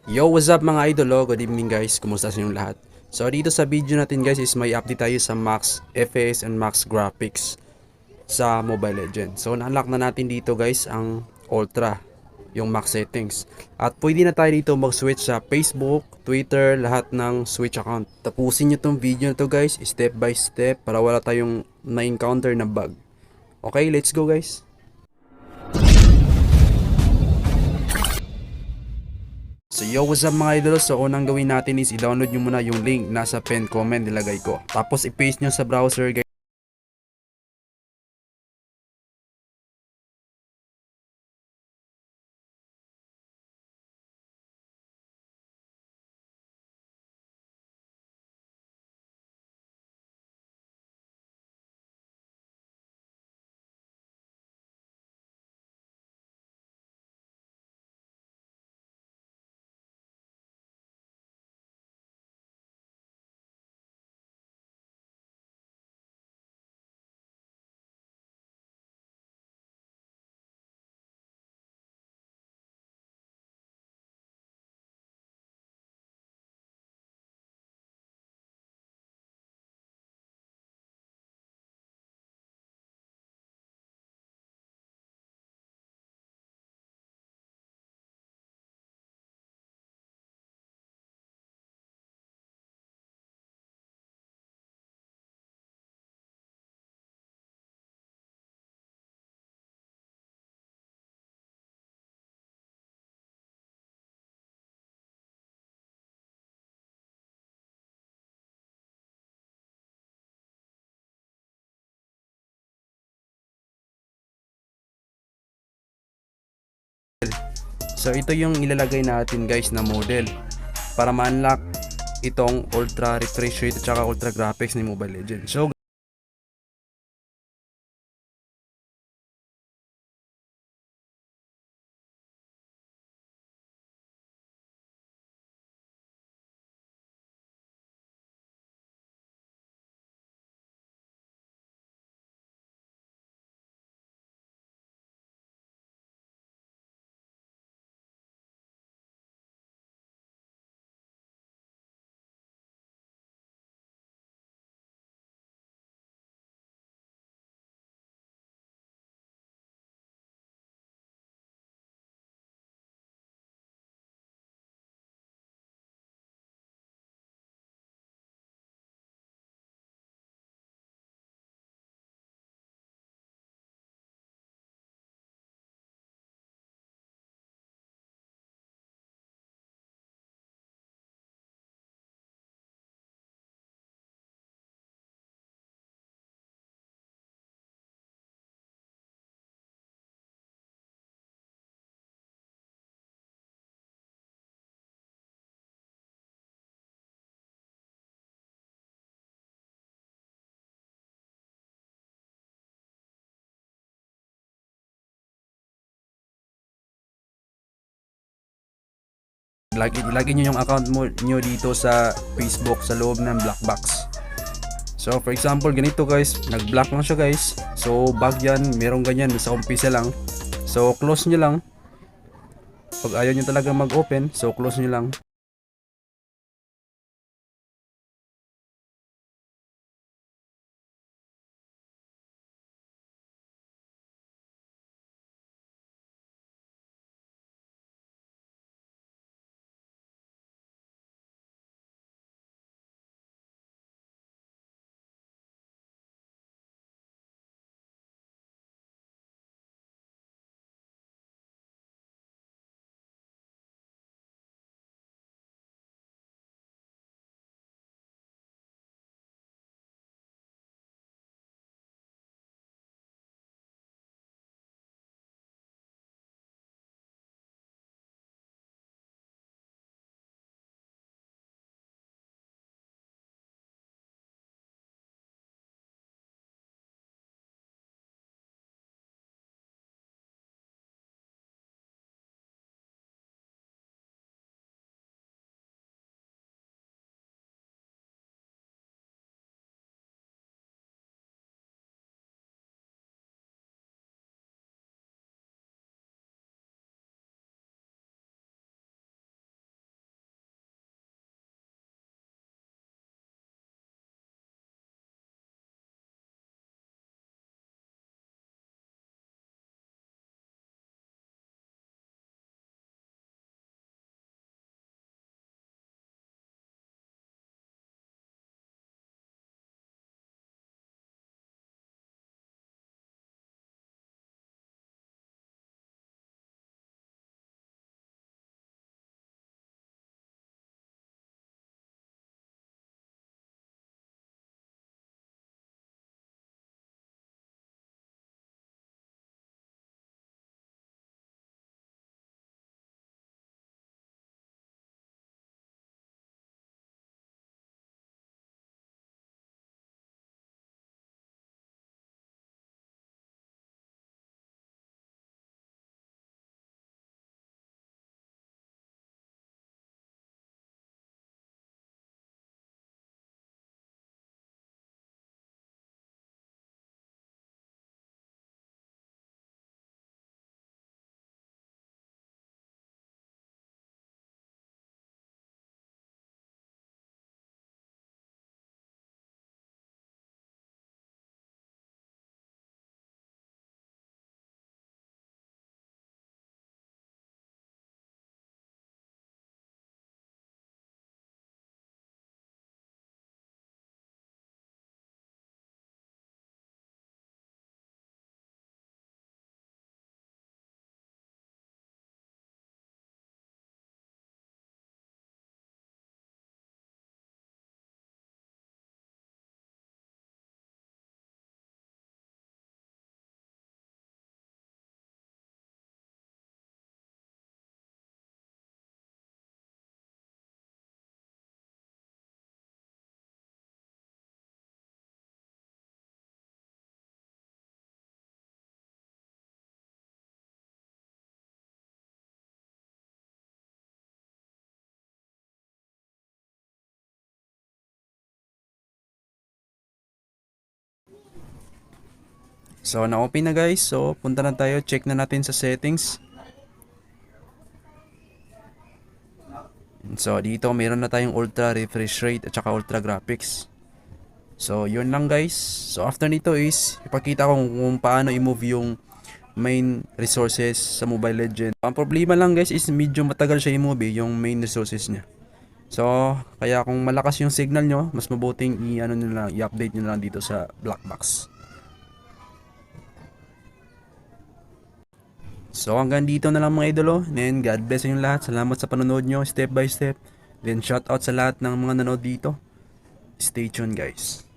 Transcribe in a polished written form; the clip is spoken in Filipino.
Yo, what's up mga idol? Good evening guys. Kumusta sa inyong lahat? So dito sa video natin guys is may update tayo sa Max FPS and Max Graphics sa Mobile Legends. So na-unlock na natin dito guys ang Ultra, yung max settings. At pwede na tayo dito mag-switch sa Facebook, Twitter, lahat ng Switch account. Tapusin nyo tong video na to guys, step by step para wala tayong na-encounter na bug. Okay, let's go guys. So yo, what's up mga idol? So unang gawin natin is i-download nyo muna yung link nasa pen comment nilagay ko. Tapos i-paste nyo sa browser guys. So ito yung ilalagay natin guys na model para ma-unlock itong ultra refresh rate at saka ultra graphics ni Mobile Legends. So lagi nyo yung account mo nyo dito sa Facebook sa loob ng black box. So for example ganito guys, nag-block lang siya guys. So bug yan, merong ganyan sa umpisa lang. So close nyo lang. Pag ayaw nyo talaga mag-open, so close nyo lang. So na-open na guys. So punta na tayo, check na natin sa settings. So dito meron na tayong ultra refresh rate at saka ultra graphics. So yun lang guys. So after nito is ipakita ko kung paano i-move yung main resources sa Mobile Legends. Ang problema lang guys is medyo matagal siya i-move yung main resources niya. So kaya kung malakas yung signal nyo, mas mabuting i-update nyo lang dito sa black box. So hanggang dito na lang mga idolo. Then God bless yung lahat. Salamat sa panonood nyo step by step. Then shout out sa lahat ng mga nanood dito. Stay tuned guys.